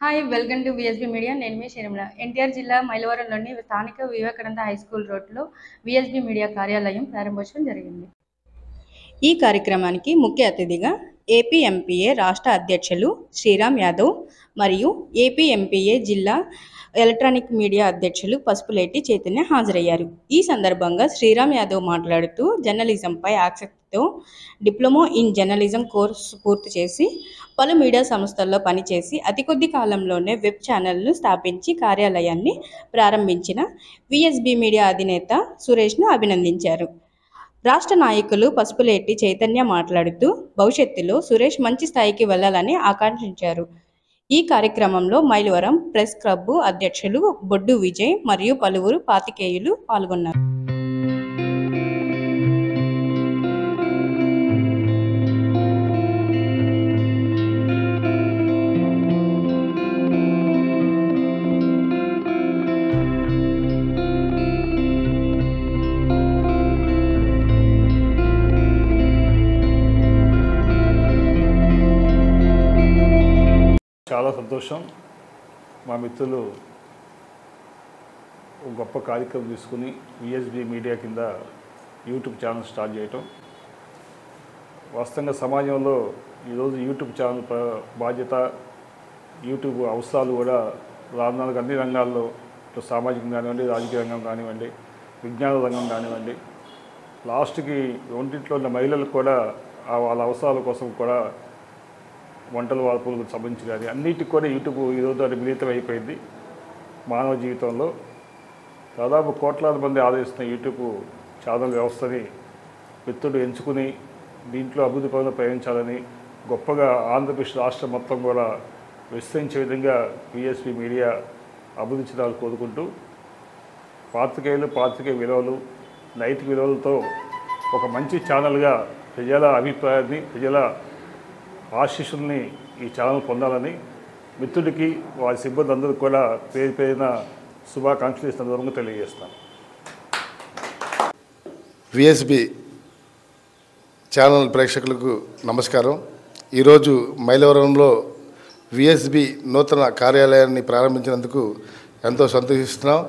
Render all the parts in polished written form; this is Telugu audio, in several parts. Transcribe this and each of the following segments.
Hi welcome to VSB media. నేను మీ శర్మిల. ఎన్టీఆర్ జిల్లా మైలవరంలోని స్థానిక వివేకానంద హై స్కూల్ రోడ్లో విఎస్బి మీడియా కార్యాలయం ప్రారంభోత్సవం జరిగింది. ఈ కార్యక్రమానికి ముఖ్య అతిథిగా ఏపీ ఎంపీఏ రాష్ట్ర అధ్యక్షులు శ్రీరామ్ యాదవ్ మరియు ఏపీ ఎంపీఏ జిల్లా ఎలక్ట్రానిక్ మీడియా అధ్యక్షులు పసుపులేటి చైతన్య హాజరయ్యారు. ఈ సందర్భంగా శ్రీరామ్ యాదవ్ మాట్లాడుతూ జర్నలిజంపై ఆసక్తితో డిప్లొమా ఇన్ జర్నలిజం కోర్సు పూర్తి చేసి పలు మీడియా సంస్థల్లో పనిచేసి అతి కొద్ది కాలంలోనే వెబ్ ఛానల్ను స్థాపించి కార్యాలయాన్ని ప్రారంభించిన విఎస్బి మీడియా అధినేత సురేష్ను అభినందించారు. రాష్ట్ర నాయకులు పసుపులేటి చైతన్య మాట్లాడుతూ భవిష్యత్తులో సురేష్ మంచి స్థాయికి వెళ్లాలని ఆకాంక్షించారు. ఈ కార్యక్రమంలో మైలవరం ప్రెస్ క్లబ్ అధ్యక్షులు బొడ్డు విజయ్ మరియు పలువురు పాత్రికేయులు పాల్గొన్నారు. చాలా సంతోషం. మా మిత్రులు ఒక గొప్ప కార్యక్రమం తీసుకుని విఎస్బి మీడియా కింద యూట్యూబ్ ఛానల్ స్టార్ట్ చేయటం. వాస్తవంగా సమాజంలో ఈరోజు యూట్యూబ్ ఛానల్ బాధ్యత, యూట్యూబ్ అవసరాలు కూడా రానున్న అన్ని రంగాల్లో, సామాజికం కానివ్వండి, రాజకీయ రంగం కానివ్వండి, విజ్ఞాన రంగం కానివ్వండి, లాస్ట్కి ఒంటింట్లో ఉన్న మహిళలకు కూడా వాళ్ళ అవసరాల కోసం కూడా వంటల వార్పులకు సంబంధించి కానీ అన్నిటికి కూడా యూట్యూబ్ ఈరోజు మిళితం అయిపోయింది. మానవ జీవితంలో దాదాపు కోట్లాది మంది ఆదరిస్తున్న యూట్యూబ్ ఛానల్ వ్యవస్థని మిత్రుడు ఎంచుకుని దీంట్లో అభివృద్ధి పనులు ప్రయాణించాలని గొప్పగా ఆంధ్రప్రదేశ్ రాష్ట్రం మొత్తం కూడా విస్తరించే విధంగా విఎస్బి మీడియా అభివృద్ధి చెందాలని కోరుకుంటూ పాత్రికేయ విలువలు, నైతిక విలువలతో ఒక మంచి ఛానల్గా ప్రజల అభిప్రాయాన్ని, ప్రజల ఆశీస్సుల్ని ఈ ఛానల్ పొందాలని మిత్రుడికి, వారి సిబ్బంది అందరికీ కూడా పేరున శుభాకాంక్షలు ఈ సందర్భంగా తెలియజేస్తాను. విఎస్బి ఛానల్ ప్రేక్షకులకు నమస్కారం. ఈరోజు మైలవరంలో విఎస్బి నూతన కార్యాలయాన్ని ప్రారంభించినందుకు ఎంతో సంతోషిస్తున్నాం.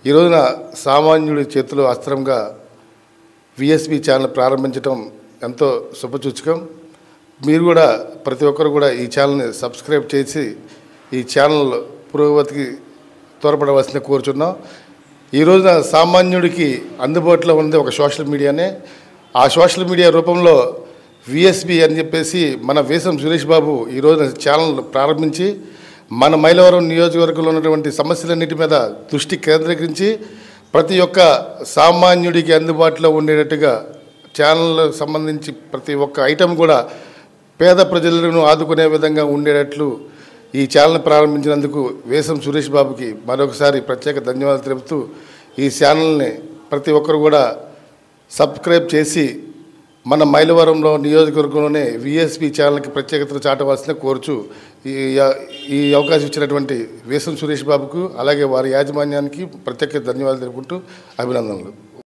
ఈ రోజున సామాన్యుడి చేతిలో అస్త్రంగా విఎస్బి ఛానల్ ప్రారంభించడం ఎంతో శుభసూచకం. మీరు కూడా ప్రతి ఒక్కరు కూడా ఈ ఛానల్ని సబ్స్క్రైబ్ చేసి ఈ ఛానల్ పురోగతికి త్వరపడవలసింది కోరుచున్నాం. ఈ రోజున సామాన్యుడికి అందుబాటులో ఉన్నది ఒక సోషల్ మీడియానే. ఆ సోషల్ మీడియా రూపంలో విఎస్బి అని చెప్పేసి మన వేసం సురేష్ బాబు ఈ రోజున ఛానల్ ప్రారంభించి మన మైలవరం నియోజకవర్గంలో ఉన్నటువంటి సమస్యలన్నిటి మీద దృష్టి కేంద్రీకరించి ప్రతి ఒక్క సామాన్యుడికి అందుబాటులో ఉండేటట్టుగా ఛానల్కి సంబంధించి ప్రతి ఒక్క ఐటెం కూడా పేద ప్రజలను ఆదుకునే విధంగా ఉండేటట్లు ఈ ఛానల్ ప్రారంభించినందుకు వేసం సురేష్ బాబుకి మరొకసారి ప్రత్యేక ధన్యవాదాలు తెలుపుతూ ఈ ఛానల్ని ప్రతి ఒక్కరు కూడా సబ్స్క్రైబ్ చేసి మన మైలవరంలో నియోజకవర్గంలోనే విఎస్బి ఛానల్కి ప్రత్యేకతను చాటవలసిన కోరుచు ఈ అవకాశం ఇచ్చినటువంటి వేసం సురేష్ బాబుకు అలాగే వారి యాజమాన్యానికి ప్రత్యేక ధన్యవాదాలు తెలుపుకుంటూ అభినందనలు.